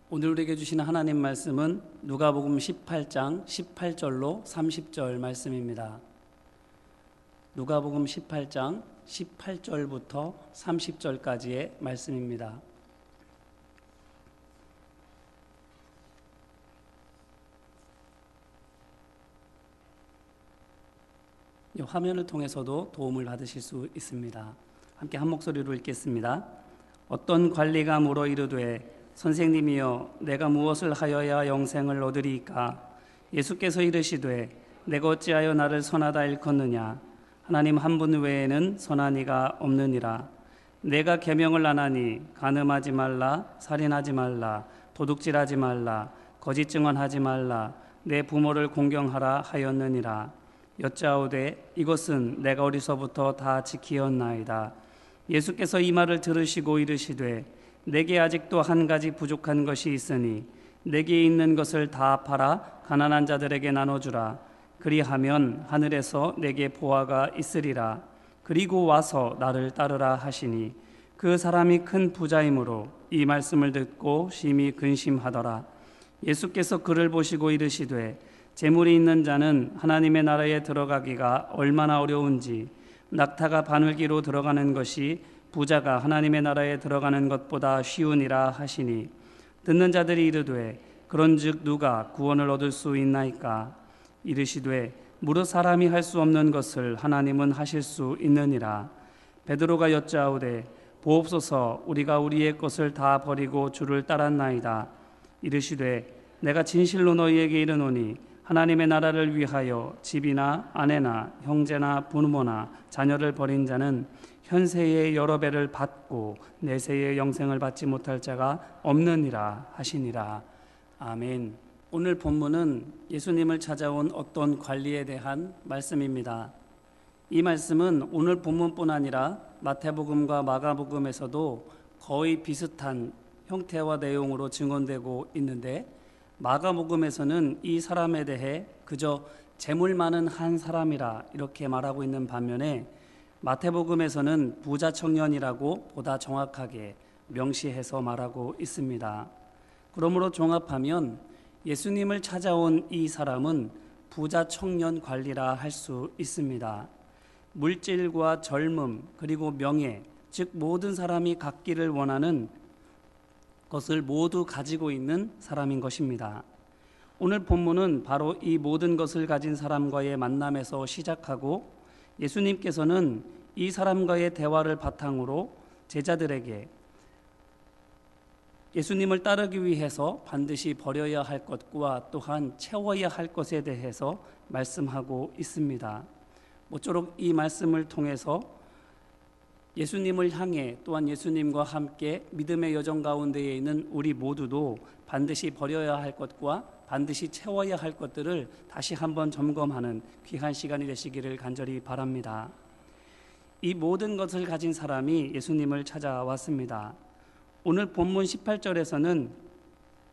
오늘 우리에게 주시는 하나님 말씀은 누가복음 18장 18절로 30절 말씀입니다. 누가복음 18장 18절부터 30절까지의 말씀입니다. 이 화면을 통해서도 도움을 받으실 수 있습니다. 함께 한 목소리로 읽겠습니다. 어떤 관리가 물어 이르되 선생님이여 내가 무엇을 하여야 영생을 얻으리이까? 예수께서 이르시되 내가 어찌하여 나를 선하다 일컫느냐? 하나님 한 분 외에는 선한 이가 없느니라. 내가 계명을 안 하니 간음하지 말라, 살인하지 말라, 도둑질하지 말라, 거짓 증언하지 말라, 내 부모를 공경하라 하였느니라. 여짜오되 이것은 내가 어리서부터 다 지키었나이다. 예수께서 이 말을 들으시고 이르시되 내게 아직도 한 가지 부족한 것이 있으니 내게 있는 것을 다 팔아 가난한 자들에게 나눠주라. 그리하면 하늘에서 내게 보화가 있으리라. 그리고 와서 나를 따르라 하시니 그 사람이 큰 부자이므로 이 말씀을 듣고 심히 근심하더라. 예수께서 그를 보시고 이르시되 재물이 있는 자는 하나님의 나라에 들어가기가 얼마나 어려운지 낙타가 바늘기로 들어가는 것이 부자가 하나님의 나라에 들어가는 것보다 쉬우니라 하시니 듣는 자들이 이르되 그런즉 누가 구원을 얻을 수 있나이까? 이르시되 무릇 사람이 할 수 없는 것을 하나님은 하실 수 있느니라. 베드로가 여짜오되 보옵소서 우리가 우리의 것을 다 버리고 주를 따랐나이다. 이르시되 내가 진실로 너희에게 이르노니 하나님의 나라를 위하여 집이나 아내나 형제나 부모나 자녀를 버린 자는 현세의 여러 배를 받고 내세의 영생을 받지 못할 자가 없느니라 하시니라. 아멘. 오늘 본문은 예수님을 찾아온 어떤 관리에 대한 말씀입니다. 이 말씀은 오늘 본문뿐 아니라 마태복음과 마가복음에서도 거의 비슷한 형태와 내용으로 증언되고 있는데 마가복음에서는 이 사람에 대해 그저 재물 많은 한 사람이라 이렇게 말하고 있는 반면에 마태복음에서는 부자 청년이라고 보다 정확하게 명시해서 말하고 있습니다. 그러므로 종합하면 예수님을 찾아온 이 사람은 부자 청년 관리라 할 수 있습니다. 물질과 젊음 그리고 명예, 즉 모든 사람이 갖기를 원하는 것을 모두 가지고 있는 사람인 것입니다. 오늘 본문은 바로 이 모든 것을 가진 사람과의 만남에서 시작하고 예수님께서는 이 사람과의 대화를 바탕으로 제자들에게 예수님을 따르기 위해서 반드시 버려야 할 것과 또한 채워야 할 것에 대해서 말씀하고 있습니다. 모쪼록 이 말씀을 통해서 예수님을 향해 또한 예수님과 함께 믿음의 여정 가운데에 있는 우리 모두도 반드시 버려야 할 것과 반드시 채워야 할 것들을 다시 한번 점검하는 귀한 시간이 되시기를 간절히 바랍니다. 이 모든 것을 가진 사람이 예수님을 찾아왔습니다. 오늘 본문 18절에서는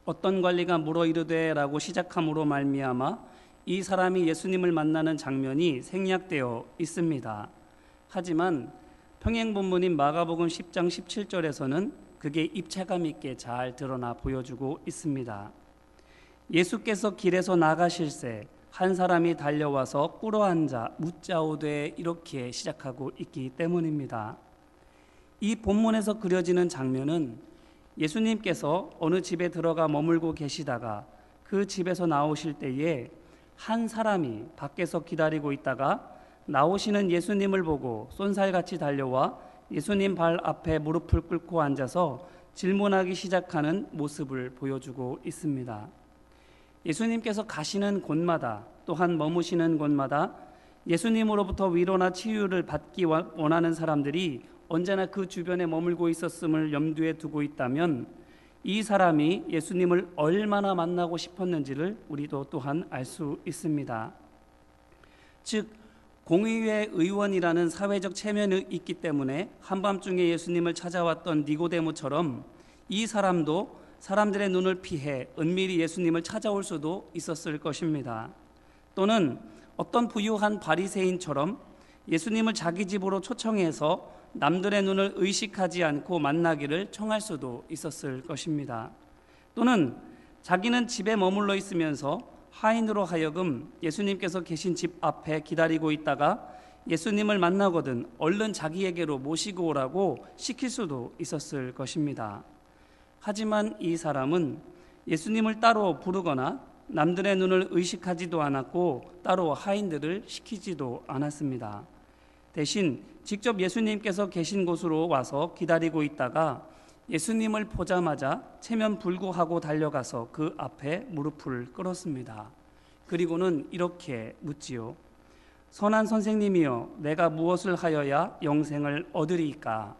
어떤 관리가 물어 이르되 라고 시작함으로 말미암아 이 사람이 예수님을 만나는 장면이 생략되어 있습니다. 하지만 평행본문인 마가복음 10장 17절에서는 그게 입체감 있게 잘 드러나 보여주고 있습니다. 예수께서 길에서 나가실새 한 사람이 달려와서 꿇어앉아 묻자오되 이렇게 시작하고 있기 때문입니다. 이 본문에서 그려지는 장면은 예수님께서 어느 집에 들어가 머물고 계시다가 그 집에서 나오실 때에 한 사람이 밖에서 기다리고 있다가 나오시는 예수님을 보고 쏜살같이 달려와 예수님 발 앞에 무릎을 꿇고 앉아서 질문하기 시작하는 모습을 보여주고 있습니다. 예수님께서 가시는 곳마다 또한 머무시는 곳마다 예수님으로부터 위로나 치유를 받기 원하는 사람들이 언제나 그 주변에 머물고 있었음을 염두에 두고 있다면 이 사람이 예수님을 얼마나 만나고 싶었는지를 우리도 또한 알 수 있습니다. 즉 공의회 의원이라는 사회적 체면이 있기 때문에 한밤중에 예수님을 찾아왔던 니고데모처럼 이 사람도 사람들의 눈을 피해 은밀히 예수님을 찾아올 수도 있었을 것입니다. 또는 어떤 부유한 바리새인처럼 예수님을 자기 집으로 초청해서 남들의 눈을 의식하지 않고 만나기를 청할 수도 있었을 것입니다. 또는 자기는 집에 머물러 있으면서 하인으로 하여금 예수님께서 계신 집 앞에 기다리고 있다가 예수님을 만나거든 얼른 자기에게로 모시고 오라고 시킬 수도 있었을 것입니다. 하지만 이 사람은 예수님을 따로 부르거나 남들의 눈을 의식하지도 않았고 따로 하인들을 시키지도 않았습니다. 대신 직접 예수님께서 계신 곳으로 와서 기다리고 있다가 예수님을 보자마자 체면불구하고 달려가서 그 앞에 무릎을 꿇었습니다. 그리고는 이렇게 묻지요. 선한 선생님이여, 내가 무엇을 하여야 영생을 얻으리이까?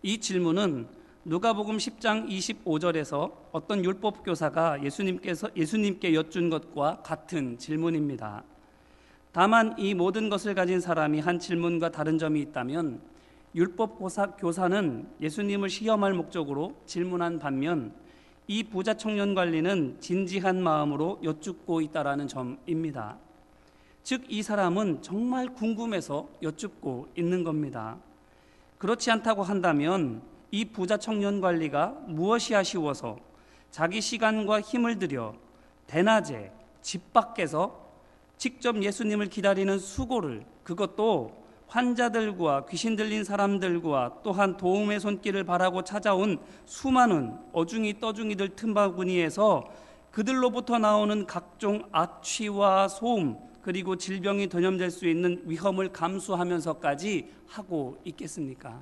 이 질문은 누가복음 10장 25절에서 어떤 율법 교사가 예수님께 여쭌 것과 같은 질문입니다. 다만 이 모든 것을 가진 사람이 한 질문과 다른 점이 있다면 율법 교사는 예수님을 시험할 목적으로 질문한 반면 이 부자 청년 관리는 진지한 마음으로 여쭙고 있다라는 점입니다. 즉 이 사람은 정말 궁금해서 여쭙고 있는 겁니다. 그렇지 않다고 한다면 이 부자 청년 관리가 무엇이 아쉬워서 자기 시간과 힘을 들여 대낮에 집 밖에서 직접 예수님을 기다리는 수고를, 그것도 환자들과 귀신 들린 사람들과 또한 도움의 손길을 바라고 찾아온 수많은 어중이 떠중이들 틈바구니에서 그들로부터 나오는 각종 악취와 소음 그리고 질병이 전염될 수 있는 위험을 감수하면서까지 하고 있겠습니까?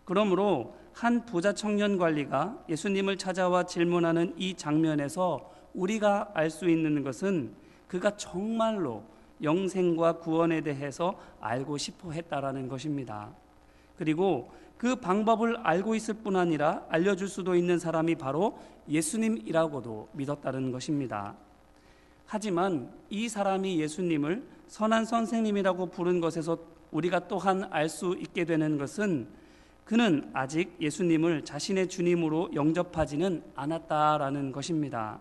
그러므로 한 부자 청년 관리가 예수님을 찾아와 질문하는 이 장면에서 우리가 알 수 있는 것은 그가 정말로 영생과 구원에 대해서 알고 싶어 했다라는 것입니다. 그리고 그 방법을 알고 있을 뿐 아니라 알려줄 수도 있는 사람이 바로 예수님이라고도 믿었다는 것입니다. 하지만 이 사람이 예수님을 선한 선생님이라고 부른 것에서 우리가 또한 알 수 있게 되는 것은 그는 아직 예수님을 자신의 주님으로 영접하지는 않았다라는 것입니다.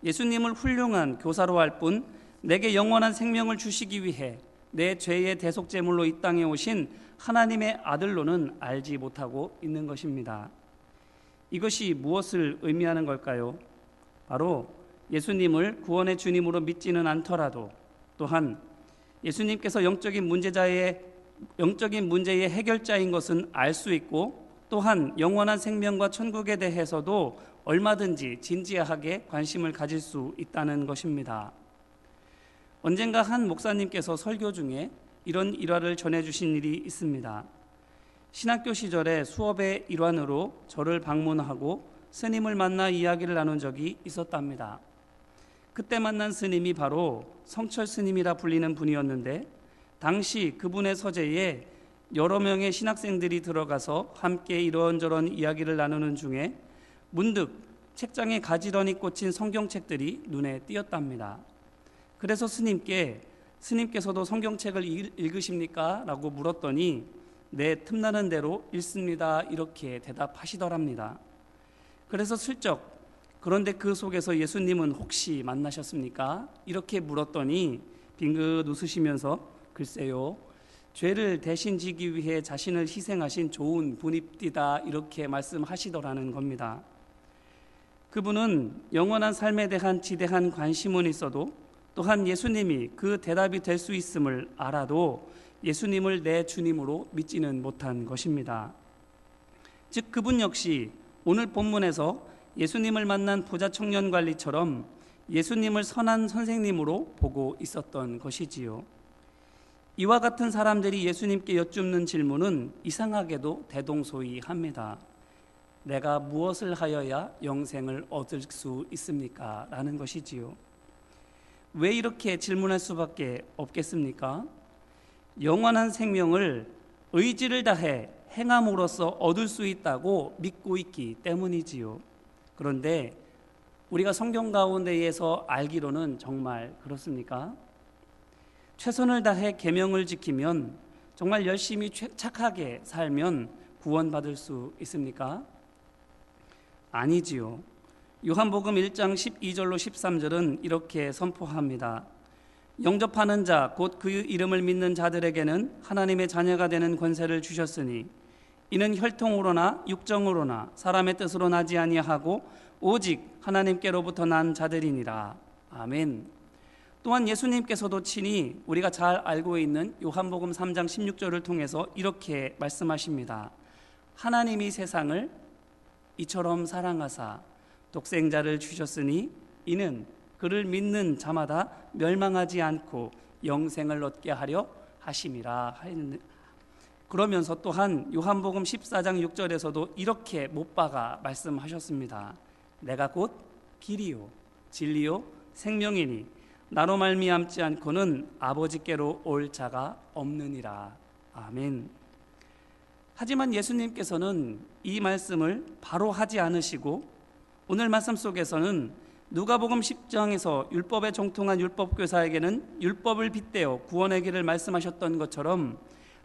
예수님을 훌륭한 교사로 할 뿐 내게 영원한 생명을 주시기 위해 내 죄의 대속제물로 이 땅에 오신 하나님의 아들로는 알지 못하고 있는 것입니다. 이것이 무엇을 의미하는 걸까요? 바로 예수님을 구원의 주님으로 믿지는 않더라도 또한 예수님께서 영적인 문제의 해결자인 것은 알 수 있고 또한 영원한 생명과 천국에 대해서도 얼마든지 진지하게 관심을 가질 수 있다는 것입니다. 언젠가 한 목사님께서 설교 중에 이런 일화를 전해주신 일이 있습니다. 신학교 시절에 수업의 일환으로 저를 방문하고 스님을 만나 이야기를 나눈 적이 있었답니다. 그때 만난 스님이 바로 성철 스님이라 불리는 분이었는데 당시 그분의 서재에 여러 명의 신학생들이 들어가서 함께 이런저런 이야기를 나누는 중에 문득 책장에 가지런히 꽂힌 성경책들이 눈에 띄었답니다. 그래서 스님께서도 성경책을 읽으십니까? 라고 물었더니 네, 틈나는 대로 읽습니다. 이렇게 대답하시더랍니다. 그래서 슬쩍 그런데 그 속에서 예수님은 혹시 만나셨습니까? 이렇게 물었더니 빙긋 웃으시면서 글쎄요, 죄를 대신 지기 위해 자신을 희생하신 좋은 분입디다 이렇게 말씀하시더라는 겁니다. 그분은 영원한 삶에 대한 지대한 관심은 있어도 또한 예수님이 그 대답이 될 수 있음을 알아도 예수님을 내 주님으로 믿지는 못한 것입니다. 즉 그분 역시 오늘 본문에서 예수님을 만난 부자 청년 관리처럼 예수님을 선한 선생님으로 보고 있었던 것이지요. 이와 같은 사람들이 예수님께 여쭙는 질문은 이상하게도 대동소이합니다. 내가 무엇을 하여야 영생을 얻을 수 있습니까? 라는 것이지요. 왜 이렇게 질문할 수밖에 없겠습니까? 영원한 생명을 의지를 다해 행함으로써 얻을 수 있다고 믿고 있기 때문이지요. 그런데 우리가 성경 가운데에서 알기로는 정말 그렇습니까? 최선을 다해 계명을 지키면 정말 열심히 착하게 살면 구원받을 수 있습니까? 아니지요. 요한복음 1장 12절로 13절은 이렇게 선포합니다. 영접하는 자 곧 그 이름을 믿는 자들에게는 하나님의 자녀가 되는 권세를 주셨으니 이는 혈통으로나 육정으로나 사람의 뜻으로 나지 아니하고 오직 하나님께로부터 난 자들이니라. 아멘. 또한 예수님께서도 친히 우리가 잘 알고 있는 요한복음 3장 16절을 통해서 이렇게 말씀하십니다. 하나님이 세상을 이처럼 사랑하사 독생자를 주셨으니 이는 그를 믿는 자마다 멸망하지 않고 영생을 얻게 하려 하심이라. 그러면서 또한 요한복음 14장 6절에서도 이렇게 못 박아 말씀하셨습니다. 내가 곧 길이요 진리요 생명이니 나로 말미암지 않고는 아버지께로 올 자가 없느니라. 아멘. 하지만 예수님께서는 이 말씀을 바로 하지 않으시고 오늘 말씀 속에서는 누가복음 10장에서 율법에 정통한 율법교사에게는 율법을 빗대어 구원의 길을 말씀하셨던 것처럼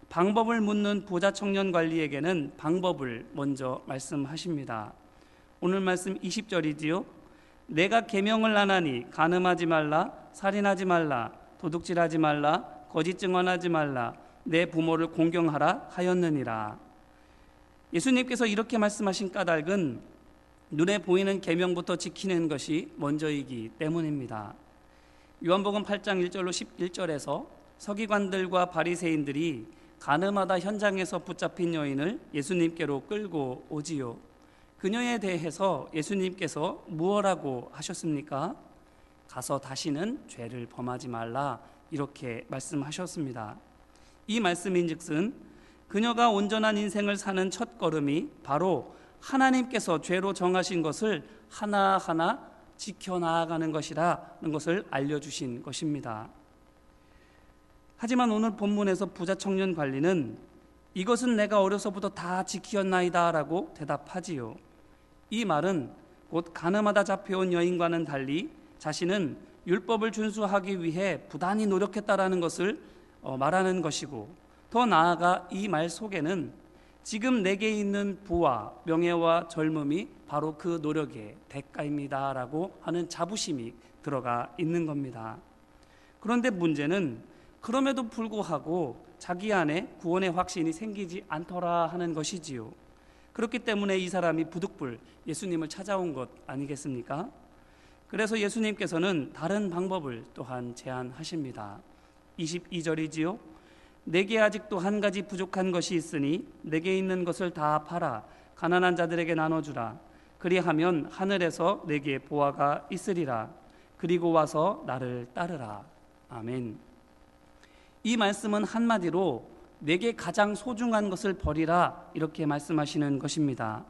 방법을 묻는 부자 청년 관리에게는 방법을 먼저 말씀하십니다. 오늘 말씀 20절이지요. 내가 계명을 안 하니 간음하지 말라, 살인하지 말라, 도둑질하지 말라, 거짓 증언하지 말라, 내 부모를 공경하라 하였느니라. 예수님께서 이렇게 말씀하신 까닭은 눈에 보이는 계명부터 지키는 것이 먼저이기 때문입니다. 요한복음 8장 1절로 11절에서 서기관들과 바리새인들이 간음하다 현장에서 붙잡힌 여인을 예수님께로 끌고 오지요. 그녀에 대해서 예수님께서 무엇라고 하셨습니까? 가서 다시는 죄를 범하지 말라 이렇게 말씀하셨습니다. 이 말씀인즉슨 그녀가 온전한 인생을 사는 첫 걸음이 바로 하나님께서 죄로 정하신 것을 하나하나 지켜나가는 것이라는 것을 알려주신 것입니다. 하지만 오늘 본문에서 부자 청년 관리는 이것은 내가 어려서부터 다 지키었나이다 라고 대답하지요. 이 말은 곧 간음하다 잡혀온 여인과는 달리 자신은 율법을 준수하기 위해 부단히 노력했다라는 것을 말하는 것이고, 더 나아가 이 말 속에는 지금 내게 있는 부와 명예와 젊음이 바로 그 노력의 대가입니다 라고 하는 자부심이 들어가 있는 겁니다. 그런데 문제는 그럼에도 불구하고 자기 안에 구원의 확신이 생기지 않더라 하는 것이지요. 그렇기 때문에 이 사람이 부득불 예수님을 찾아온 것 아니겠습니까? 그래서 예수님께서는 다른 방법을 또한 제안하십니다. 22절이지요. 내게 아직도 한 가지 부족한 것이 있으니 내게 있는 것을 다 팔아 가난한 자들에게 나눠주라. 그리하면 하늘에서 내게 보화가 있으리라. 그리고 와서 나를 따르라. 아멘. 이 말씀은 한마디로 내게 가장 소중한 것을 버리라 이렇게 말씀하시는 것입니다.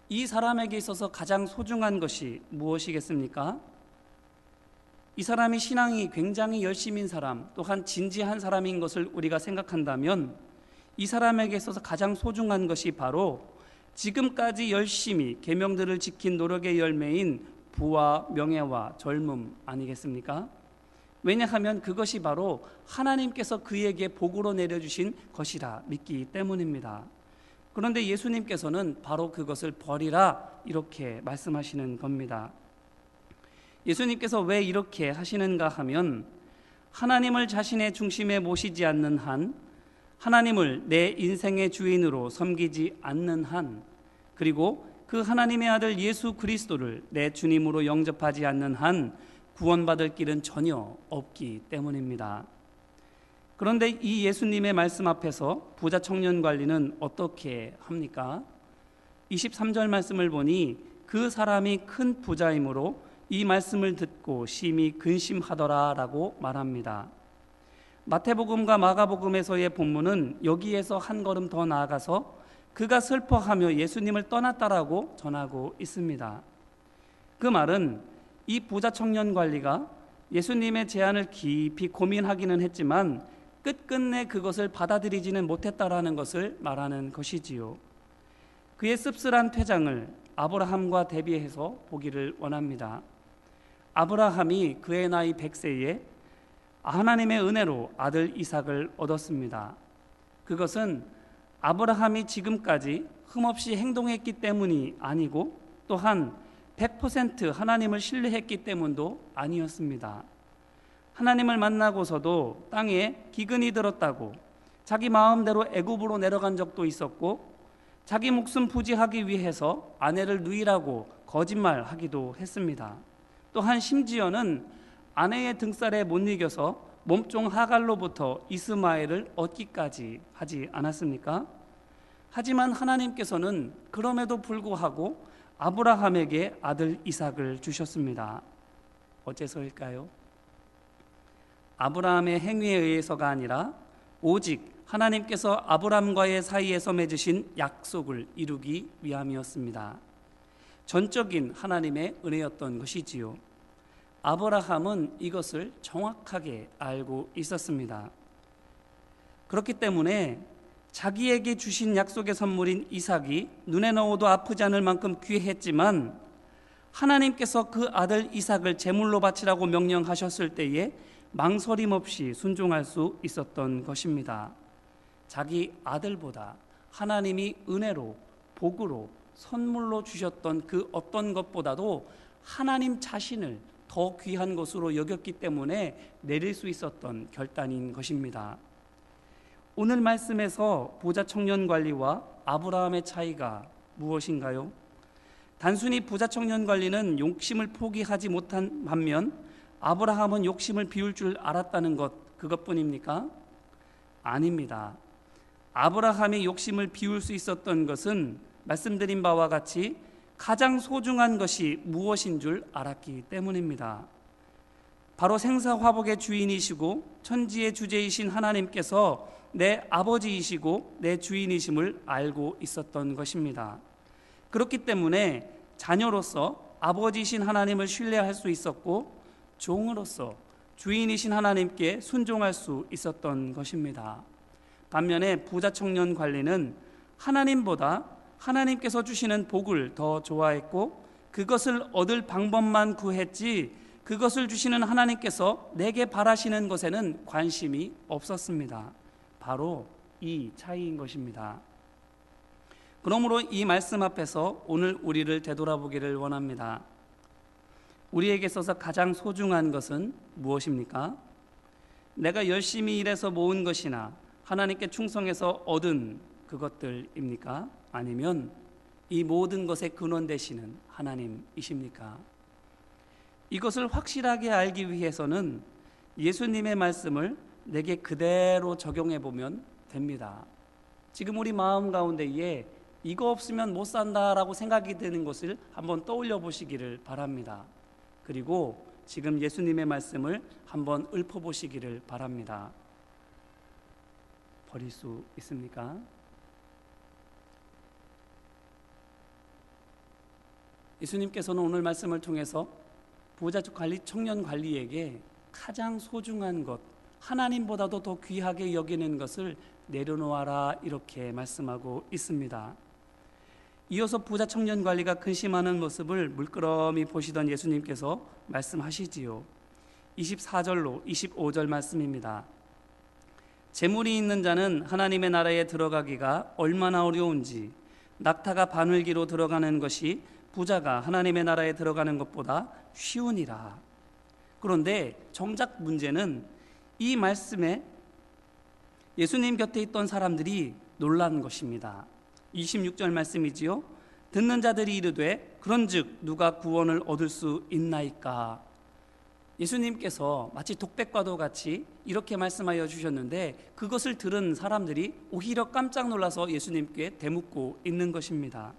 이 사람에게 있어서 가장 소중한 것이 무엇이겠습니까? 이 사람이 신앙이 굉장히 열심인 사람, 또한 진지한 사람인 것을 우리가 생각한다면 이 사람에게 있어서 가장 소중한 것이 바로 지금까지 열심히 계명들을 지킨 노력의 열매인 부와 명예와 젊음 아니겠습니까? 왜냐하면 그것이 바로 하나님께서 그에게 복으로 내려주신 것이라 믿기 때문입니다. 그런데 예수님께서는 바로 그것을 버리라 이렇게 말씀하시는 겁니다. 예수님께서 왜 이렇게 하시는가 하면 하나님을 자신의 중심에 모시지 않는 한, 하나님을 내 인생의 주인으로 섬기지 않는 한, 그리고 그 하나님의 아들 예수 그리스도를 내 주님으로 영접하지 않는 한 구원받을 길은 전혀 없기 때문입니다. 그런데 이 예수님의 말씀 앞에서 부자 청년 관리는 어떻게 합니까? 23절 말씀을 보니 그 사람이 큰 부자이므로 이 말씀을 듣고 심히 근심하더라 라고 말합니다. 마태복음과 마가복음에서의 본문은 여기에서 한 걸음 더 나아가서 그가 슬퍼하며 예수님을 떠났다라고 전하고 있습니다. 그 말은 이 부자 청년 관리가 예수님의 제안을 깊이 고민하기는 했지만 끝끝내 그것을 받아들이지는 못했다라는 것을 말하는 것이지요. 그의 씁쓸한 퇴장을 아브라함과 대비해서 보기를 원합니다. 아브라함이 그의 나이 100세에 하나님의 은혜로 아들 이삭을 얻었습니다. 그것은 아브라함이 지금까지 흠없이 행동했기 때문이 아니고 또한 100% 하나님을 신뢰했기 때문도 아니었습니다. 하나님을 만나고서도 땅에 기근이 들었다고 자기 마음대로 애굽으로 내려간 적도 있었고 자기 목숨 부지하기 위해서 아내를 누이라고 거짓말하기도 했습니다. 또한 심지어는 아내의 등살에 못 이겨서 몸종 하갈로부터 이스마엘을 얻기까지 하지 않았습니까? 하지만 하나님께서는 그럼에도 불구하고 아브라함에게 아들 이삭을 주셨습니다. 어째서일까요? 아브라함의 행위에 의해서가 아니라 오직 하나님께서 아브라함과의 사이에서 맺으신 약속을 이루기 위함이었습니다. 전적인 하나님의 은혜였던 것이지요. 아브라함은 이것을 정확하게 알고 있었습니다. 그렇기 때문에 자기에게 주신 약속의 선물인 이삭이 눈에 넣어도 아프지 않을 만큼 귀했지만 하나님께서 그 아들 이삭을 제물로 바치라고 명령하셨을 때에 망설임 없이 순종할 수 있었던 것입니다. 자기 아들보다 하나님이 은혜로, 복으로, 선물로 주셨던 그 어떤 것보다도 하나님 자신을 더 귀한 것으로 여겼기 때문에 내릴 수 있었던 결단인 것입니다. 오늘 말씀에서 부자 청년 관리와 아브라함의 차이가 무엇인가요? 단순히 부자 청년 관리는 욕심을 포기하지 못한 반면 아브라함은 욕심을 비울 줄 알았다는 것, 그것뿐입니까? 아닙니다. 아브라함이 욕심을 비울 수 있었던 것은 말씀드린 바와 같이 가장 소중한 것이 무엇인 줄 알았기 때문입니다. 바로 생사화복의 주인이시고 천지의 주제이신 하나님께서 내 아버지이시고 내 주인이심을 알고 있었던 것입니다. 그렇기 때문에 자녀로서 아버지이신 하나님을 신뢰할 수 있었고 종으로서 주인이신 하나님께 순종할 수 있었던 것입니다. 반면에 부자 청년 관리는 하나님보다 하나님께서 주시는 복을 더 좋아했고 그것을 얻을 방법만 구했지 그것을 주시는 하나님께서 내게 바라시는 것에는 관심이 없었습니다. 바로 이 차이인 것입니다. 그러므로 이 말씀 앞에서 오늘 우리를 되돌아보기를 원합니다. 우리에게 있어서 가장 소중한 것은 무엇입니까? 내가 열심히 일해서 모은 것이나 하나님께 충성해서 얻은 그것들입니까? 아니면 이 모든 것의 근원 되시는 하나님이십니까? 이것을 확실하게 알기 위해서는 예수님의 말씀을 내게 그대로 적용해 보면 됩니다. 지금 우리 마음 가운데에 이거 없으면 못 산다라고 생각이 드는 것을 한번 떠올려 보시기를 바랍니다. 그리고 지금 예수님의 말씀을 한번 읊어보시기를 바랍니다. 버릴 수 있습니까? 예수님께서는 오늘 말씀을 통해서 부자 관리, 청년 관리에게 가장 소중한 것, 하나님보다도 더 귀하게 여기는 것을 내려놓아라 이렇게 말씀하고 있습니다. 이어서 부자 청년 관리가 근심하는 모습을 물끄러미 보시던 예수님께서 말씀하시지요. 24절로 25절 말씀입니다. 재물이 있는 자는 하나님의 나라에 들어가기가 얼마나 어려운지 낙타가 바늘기로 들어가는 것이 부자가 하나님의 나라에 들어가는 것보다 쉬우니라. 그런데 정작 문제는 이 말씀에 예수님 곁에 있던 사람들이 놀란 것입니다. 26절 말씀이지요. 듣는 자들이 이르되 그런즉 누가 구원을 얻을 수 있나이까. 예수님께서 마치 독백과도 같이 이렇게 말씀하여 주셨는데 그것을 들은 사람들이 오히려 깜짝 놀라서 예수님께 대묻고 있는 것입니다.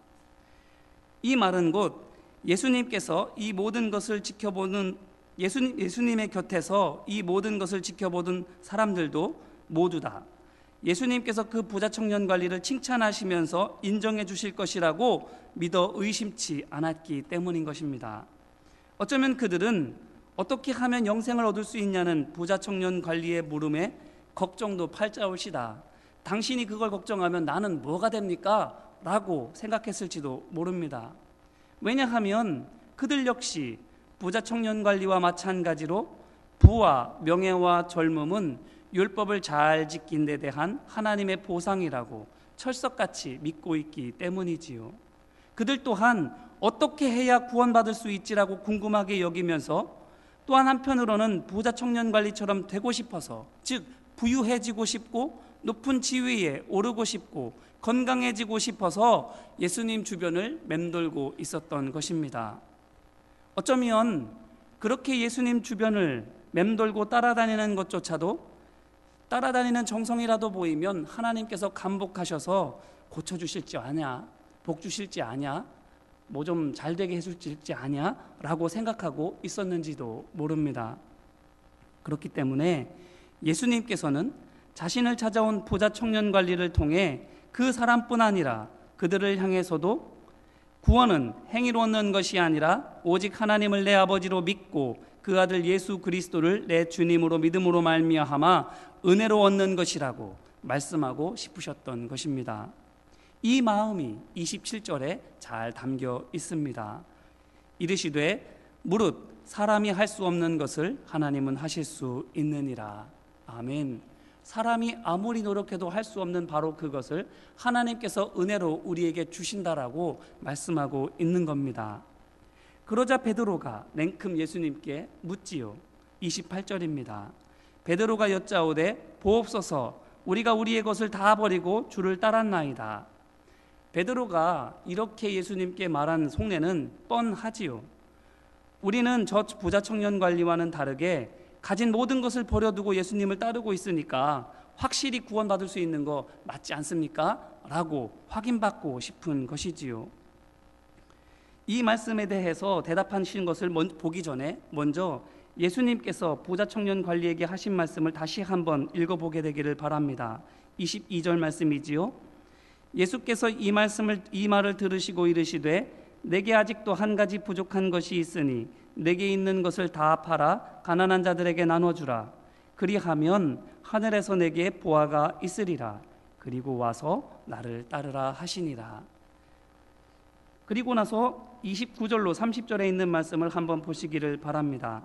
이 말은 곧 예수님께서 이 모든 것을 지켜보는 예수님의 곁에서 이 모든 것을 지켜보던 사람들도 모두 다 예수님께서 그 부자 청년 관리를 칭찬하시면서 인정해 주실 것이라고 믿어 의심치 않았기 때문인 것입니다. 어쩌면 그들은 어떻게 하면 영생을 얻을 수 있냐는 부자 청년 관리의 물음에 걱정도 팔자올시다. 당신이 그걸 걱정하면 나는 뭐가 됩니까? 라고 생각했을지도 모릅니다. 왜냐하면 그들 역시 부자 청년 관리와 마찬가지로 부와 명예와 젊음은 율법을 잘 지킨 데 대한 하나님의 보상이라고 철석같이 믿고 있기 때문이지요. 그들 또한 어떻게 해야 구원받을 수 있지라고 궁금하게 여기면서 또한 한편으로는 부자 청년 관리처럼 되고 싶어서, 즉 부유해지고 싶고 높은 지위에 오르고 싶고 건강해지고 싶어서 예수님 주변을 맴돌고 있었던 것입니다. 어쩌면 그렇게 예수님 주변을 맴돌고 따라다니는 것조차도, 따라다니는 정성이라도 보이면 하나님께서 감복하셔서 고쳐주실지 아냐, 복 주실지 아냐, 뭐 좀 잘되게 해줄지 아냐 라고 생각하고 있었는지도 모릅니다. 그렇기 때문에 예수님께서는 자신을 찾아온 부자 청년 관리를 통해 그 사람뿐 아니라 그들을 향해서도 구원은 행위로 얻는 것이 아니라 오직 하나님을 내 아버지로 믿고 그 아들 예수 그리스도를 내 주님으로 믿음으로 말미암아 은혜로 얻는 것이라고 말씀하고 싶으셨던 것입니다. 이 마음이 27절에 잘 담겨 있습니다. 이르시되 무릇 사람이 할 수 없는 것을 하나님은 하실 수 있느니라. 아멘. 사람이 아무리 노력해도 할 수 없는 바로 그것을 하나님께서 은혜로 우리에게 주신다라고 말씀하고 있는 겁니다. 그러자 베드로가 냉큼 예수님께 묻지요. 28절입니다. 베드로가 여짜오되 보옵소서, 우리가 우리의 것을 다 버리고 주를 따랐나이다. 베드로가 이렇게 예수님께 말한 속내는 뻔하지요. 우리는 저 부자 청년 관리와는 다르게 가진 모든 것을 버려두고 예수님을 따르고 있으니까 확실히 구원받을 수 있는 거 맞지 않습니까? 라고 확인받고 싶은 것이지요. 이 말씀에 대해서 대답하신 것을 보기 전에 먼저 예수님께서 부자 청년 관리에게 하신 말씀을 다시 한번 읽어보게 되기를 바랍니다. 22절 말씀이지요. 예수께서 이 말을 들으시고 이르시되 내게 아직도 한 가지 부족한 것이 있으니 내게 있는 것을 다 팔아 가난한 자들에게 나눠주라. 그리하면 하늘에서 내게 보화가 있으리라. 그리고 와서 나를 따르라 하시니라. 그리고 나서 29절로 30절에 있는 말씀을 한번 보시기를 바랍니다.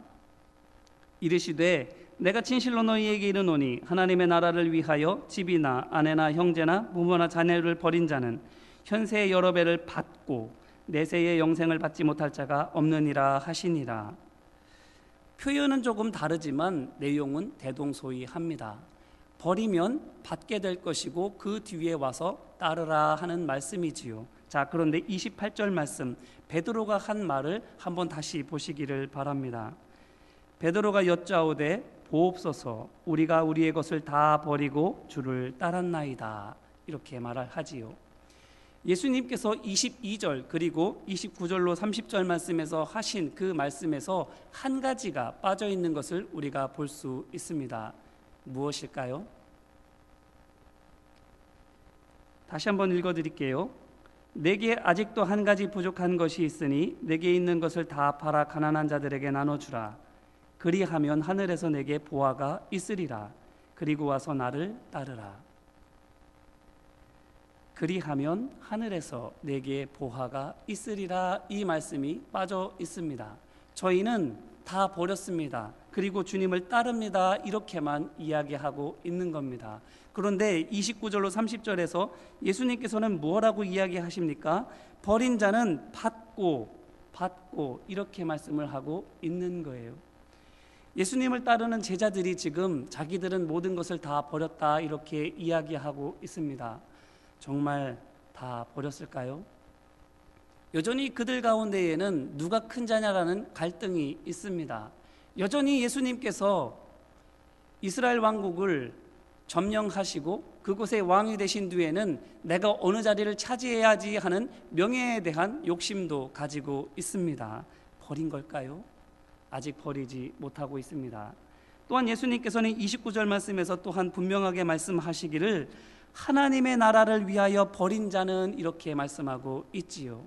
이르시되 내가 진실로 너희에게 이르노니 하나님의 나라를 위하여 집이나 아내나 형제나 부모나 자녀를 버린 자는 현세의 여러 배를 받고 내세의 영생을 받지 못할 자가 없느니라 하시니라. 표현은 조금 다르지만 내용은 대동소이합니다. 버리면 받게 될 것이고 그 뒤에 와서 따르라 하는 말씀이지요. 자, 그런데 28절 말씀, 베드로가 한 말을 한번 다시 보시기를 바랍니다. 베드로가 여짜오되 보옵소서, 우리가 우리의 것을 다 버리고 주를 따랐나이다. 이렇게 말을 하지요. 예수님께서 22절 그리고 29절로 30절 말씀에서 하신 그 말씀에서 한 가지가 빠져 있는 것을 우리가 볼 수 있습니다. 무엇일까요? 다시 한번 읽어드릴게요. 내게 아직도 한 가지 부족한 것이 있으니 내게 있는 것을 다 팔아 가난한 자들에게 나눠주라. 그리하면 하늘에서 내게 보화가 있으리라. 그리고 와서 나를 따르라. 그리하면 하늘에서 내게 보화가 있으리라. 이 말씀이 빠져 있습니다. 저희는 다 버렸습니다. 그리고 주님을 따릅니다. 이렇게만 이야기하고 있는 겁니다. 그런데 29절로 30절에서 예수님께서는 뭐라고 이야기하십니까? 버린 자는 받고 이렇게 말씀을 하고 있는 거예요. 예수님을 따르는 제자들이 지금 자기들은 모든 것을 다 버렸다 이렇게 이야기하고 있습니다. 정말 다 버렸을까요? 여전히 그들 가운데에는 누가 큰 자냐라는 갈등이 있습니다. 여전히 예수님께서 이스라엘 왕국을 점령하시고 그곳의 왕이 되신 뒤에는 내가 어느 자리를 차지해야지 하는 명예에 대한 욕심도 가지고 있습니다. 버린 걸까요? 아직 버리지 못하고 있습니다. 또한 예수님께서는 29절 말씀에서 또한 분명하게 말씀하시기를 하나님의 나라를 위하여 버린 자는 이렇게 말씀하고 있지요.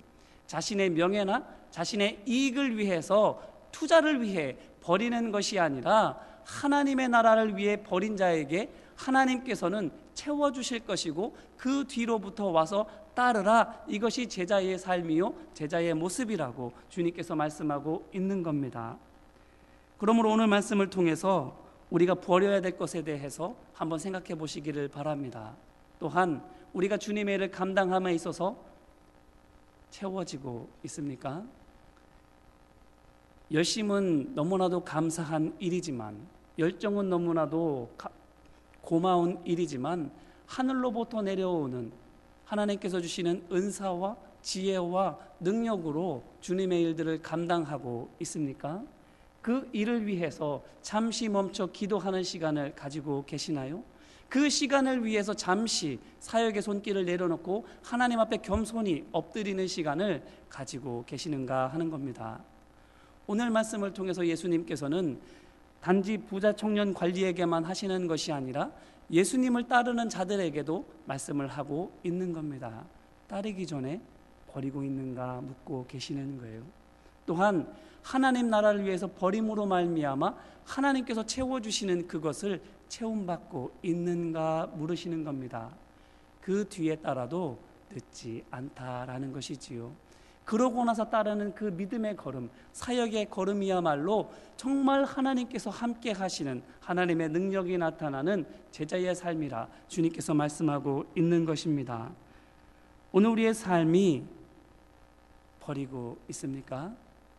자신의 명예나 자신의 이익을 위해서 투자를 위해 버리는 것이 아니라 하나님의 나라를 위해 버린 자에게 하나님께서는 채워주실 것이고 그 뒤로부터 와서 따르라. 이것이 제자의 삶이요 제자의 모습이라고 주님께서 말씀하고 있는 겁니다. 그러므로 오늘 말씀을 통해서 우리가 버려야 될 것에 대해서 한번 생각해 보시기를 바랍니다. 또한 우리가 주님의 일을 감당함에 있어서 채워지고 있습니까? 열심은 너무나도 감사한 일이지만, 열정은 너무나도 고마운 일이지만 하늘로부터 내려오는 하나님께서 주시는 은사와 지혜와 능력으로 주님의 일들을 감당하고 있습니까? 그 일을 위해서 잠시 멈춰 기도하는 시간을 가지고 계시나요? 그 시간을 위해서 잠시 사역의 손길을 내려놓고 하나님 앞에 겸손히 엎드리는 시간을 가지고 계시는가 하는 겁니다. 오늘 말씀을 통해서 예수님께서는 단지 부자 청년 관리에게만 하시는 것이 아니라 예수님을 따르는 자들에게도 말씀을 하고 있는 겁니다. 따르기 전에 버리고 있는가 묻고 계시는 거예요. 또한 하나님 나라를 위해서 버림으로 말미암아 하나님께서 채워주시는 그것을 채움받고 있는가 물으시는 겁니다. 그 뒤에 따라도 늦지 않다라는 것이지요. 그러고 나서 따르는 그 믿음의 걸음, 사역의 걸음이야말로 정말 하나님께서 함께 하시는 하나님의 능력이 나타나는 제자의 삶이라 주님께서 말씀하고 있는 것입니다. 오늘 우리의 삶이 버리고 있습니까?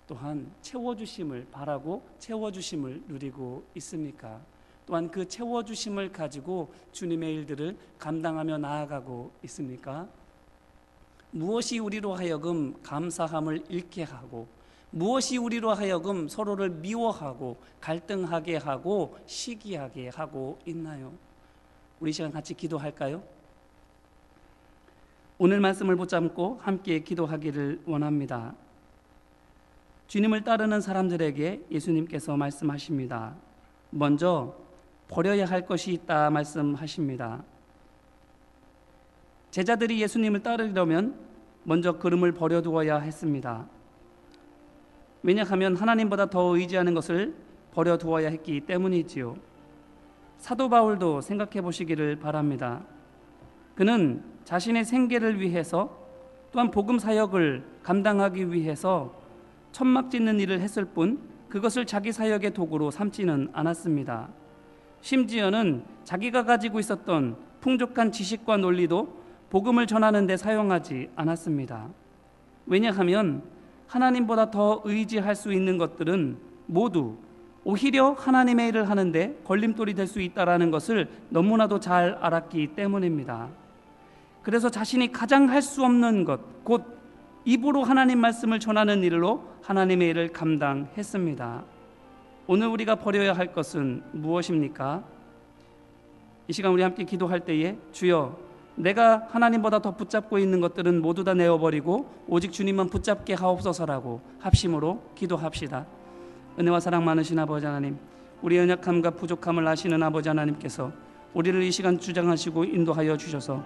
또한 채워주심을 바라고 채워주심을 누리고 있습니까? 또한 그 채워주심을 가지고 주님의 일들을 감당하며 나아가고 있습니까? 무엇이 우리로 하여금 감사함을 잃게 하고, 무엇이 우리로 하여금 서로를 미워하고 갈등하게 하고 시기하게 하고 있나요? 우리 시간 같이 기도할까요? 오늘 말씀을 붙잡고 함께 기도하기를 원합니다. 주님을 따르는 사람들에게 예수님께서 말씀하십니다. 먼저 버려야 할 것이 있다 말씀하십니다. 제자들이 예수님을 따르려면 먼저 그름을 버려두어야 했습니다. 왜냐하면 하나님보다 더 의지하는 것을 버려두어야 했기 때문이지요. 사도 바울도 생각해 보시기를 바랍니다. 그는 자신의 생계를 위해서 또한 복음 사역을 감당하기 위해서 천막 짓는 일을 했을 뿐 그것을 자기 사역의 도구로 삼지는 않았습니다. 심지어는 자기가 가지고 있었던 풍족한 지식과 논리도 복음을 전하는 데 사용하지 않았습니다. 왜냐하면 하나님보다 더 의지할 수 있는 것들은 모두 오히려 하나님의 일을 하는데 걸림돌이 될 수 있다는 것을 너무나도 잘 알았기 때문입니다. 그래서 자신이 가장 할 수 없는 것, 곧 입으로 하나님 말씀을 전하는 일로 하나님의 일을 감당했습니다. 오늘 우리가 버려야 할 것은 무엇입니까? 이 시간 우리 함께 기도할 때에 주여, 내가 하나님보다 더 붙잡고 있는 것들은 모두 다 내어버리고 오직 주님만 붙잡게 하옵소서라고 합심으로 기도합시다. 은혜와 사랑 많으신 아버지 하나님, 우리의 연약함과 부족함을 아시는 아버지 하나님께서 우리를 이 시간 주장하시고 인도하여 주셔서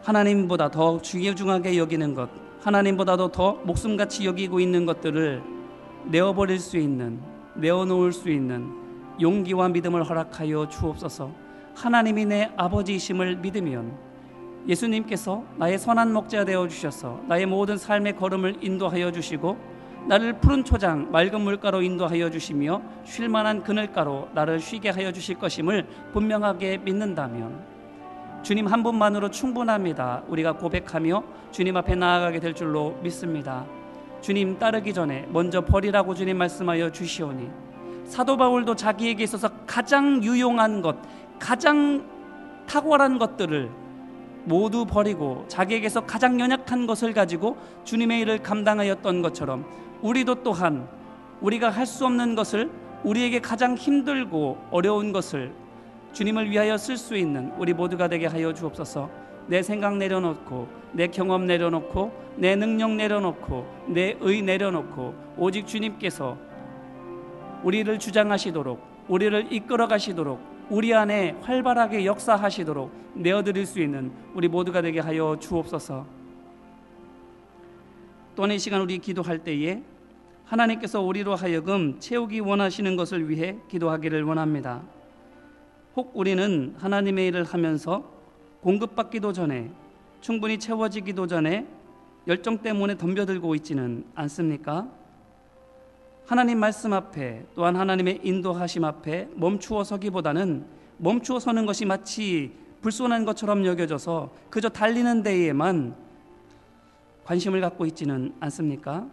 하나님보다 더 중요하게 여기는 것, 하나님보다도 더 목숨같이 여기고 있는 것들을 내어버릴 수 있는, 내어놓을 수 있는 용기와 믿음을 허락하여 주옵소서. 하나님이 내 아버지이심을 믿으면 예수님께서 나의 선한 목자 되어 주셔서 나의 모든 삶의 걸음을 인도하여 주시고 나를 푸른 초장 맑은 물가로 인도하여 주시며 쉴만한 그늘가로 나를 쉬게 하여 주실 것임을 분명하게 믿는다면 주님 한 분만으로 충분합니다. 우리가 고백하며 주님 앞에 나아가게 될 줄로 믿습니다. 주님 따르기 전에 먼저 버리라고 주님 말씀하여 주시오니 사도 바울도 자기에게 있어서 가장 유용한 것, 가장 탁월한 것들을 모두 버리고 자기에게서 가장 연약한 것을 가지고 주님의 일을 감당하였던 것처럼 우리도 또한 우리가 할 수 없는 것을, 우리에게 가장 힘들고 어려운 것을 주님을 위하여 쓸 수 있는 우리 모두가 되게 하여 주옵소서. 내 생각 내려놓고, 내 경험 내려놓고, 내 능력 내려놓고, 내 의 내려놓고 오직 주님께서 우리를 주장하시도록, 우리를 이끌어 가시도록, 우리 안에 활발하게 역사하시도록 내어드릴 수 있는 우리 모두가 되게 하여 주옵소서. 또한 이 시간 우리 기도할 때에 하나님께서 우리로 하여금 채우기 원하시는 것을 위해 기도하기를 원합니다. 혹 우리는 하나님의 일을 하면서 공급받기도 전에, 충분히 채워지기도 전에 열정 때문에 덤벼들고 있지는 않습니까? 하나님 말씀 앞에, 또한 하나님의 인도하심 앞에 멈추어 서기보다는 멈추어 서는 것이 마치 불손한 것처럼 여겨져서 그저 달리는 데에만 관심을 갖고 있지는 않습니까?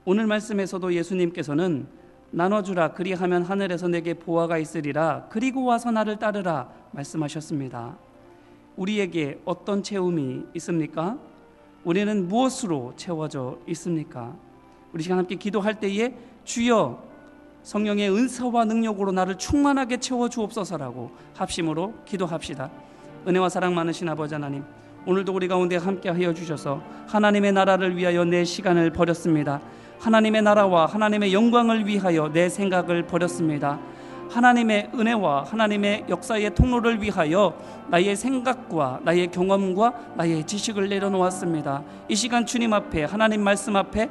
오늘 말씀에서도 예수님께서는 나눠주라. 그리하면 하늘에서 내게 보화가 있으리라. 그리고 와서 나를 따르라 말씀하셨습니다. 우리에게 어떤 채움이 있습니까? 우리는 무엇으로 채워져 있습니까? 우리 시간 함께 기도할 때에 주여 성령의 은사와 능력으로 나를 충만하게 채워주옵소서라고 합심으로 기도합시다. 은혜와 사랑 많으신 아버지 하나님, 오늘도 우리 가운데 함께하여 주셔서 하나님의 나라를 위하여 내 시간을 버렸습니다. 하나님의 나라와 하나님의 영광을 위하여 내 생각을 버렸습니다. 하나님의 은혜와 하나님의 역사의 통로를 위하여 나의 생각과 나의 경험과 나의 지식을 내려놓았습니다. 이 시간 주님 앞에, 하나님 말씀 앞에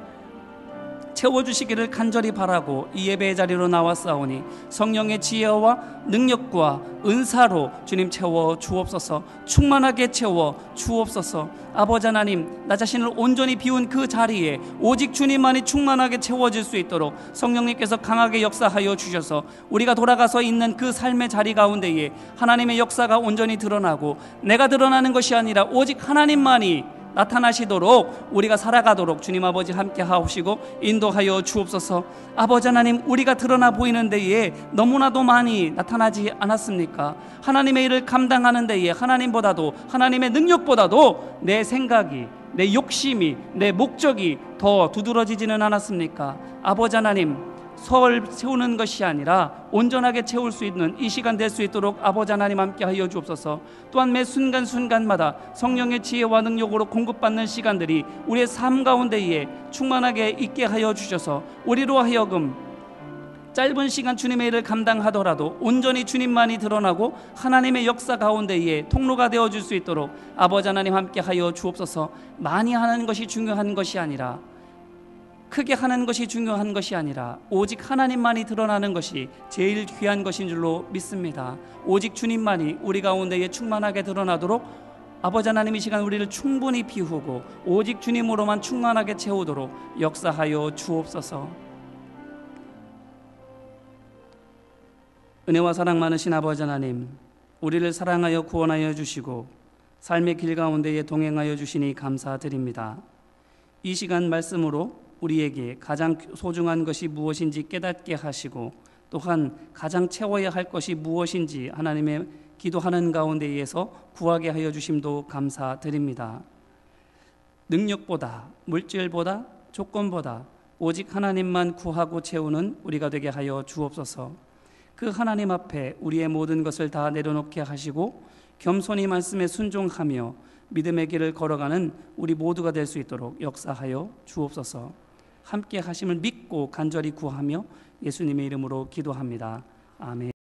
채워주시기를 간절히 바라고 이 예배의 자리로 나왔사오니 성령의 지혜와 능력과 은사로 주님 채워 주옵소서. 충만하게 채워 주옵소서. 아버지 하나님, 나 자신을 온전히 비운 그 자리에 오직 주님만이 충만하게 채워질 수 있도록 성령님께서 강하게 역사하여 주셔서 우리가 돌아가서 있는 그 삶의 자리 가운데에 하나님의 역사가 온전히 드러나고 내가 드러나는 것이 아니라 오직 하나님만이 나타나시도록 우리가 살아가도록 주님 아버지 함께 하옵시고 인도하여 주옵소서. 아버지 하나님, 우리가 드러나 보이는 데에 너무나도 많이 나타나지 않았습니까? 하나님의 일을 감당하는 데에 하나님보다도, 하나님의 능력보다도 내 생각이, 내 욕심이, 내 목적이 더 두드러지지는 않았습니까? 아버지 하나님, 설 채우는 것이 아니라 온전하게 채울 수 있는 이 시간 될 수 있도록 아버지 하나님 함께 하여 주옵소서. 또한 매 순간순간마다 성령의 지혜와 능력으로 공급받는 시간들이 우리의 삶 가운데에 충만하게 있게 하여 주셔서 우리로 하여금 짧은 시간 주님의 일을 감당하더라도 온전히 주님만이 드러나고 하나님의 역사 가운데에 통로가 되어줄 수 있도록 아버지 하나님 함께 하여 주옵소서. 많이 하는 것이 중요한 것이 아니라, 크게 하는 것이 중요한 것이 아니라 오직 하나님만이 드러나는 것이 제일 귀한 것인 줄로 믿습니다. 오직 주님만이 우리 가운데에 충만하게 드러나도록 아버지 하나님 이 시간 우리를 충분히 비우고 오직 주님으로만 충만하게 채우도록 역사하여 주옵소서. 은혜와 사랑 많으신 아버지 하나님, 우리를 사랑하여 구원하여 주시고 삶의 길 가운데에 동행하여 주시니 감사드립니다. 이 시간 말씀으로 우리에게 가장 소중한 것이 무엇인지 깨닫게 하시고 또한 가장 채워야 할 것이 무엇인지 하나님의 기도하는 가운데에서 구하게 하여 주심도 감사드립니다. 능력보다, 물질보다, 조건보다 오직 하나님만 구하고 채우는 우리가 되게 하여 주옵소서. 그 하나님 앞에 우리의 모든 것을 다 내려놓게 하시고 겸손히 말씀에 순종하며 믿음의 길을 걸어가는 우리 모두가 될 수 있도록 역사하여 주옵소서. 함께 하심을 믿고 간절히 구하며 예수님의 이름으로 기도합니다. 아멘.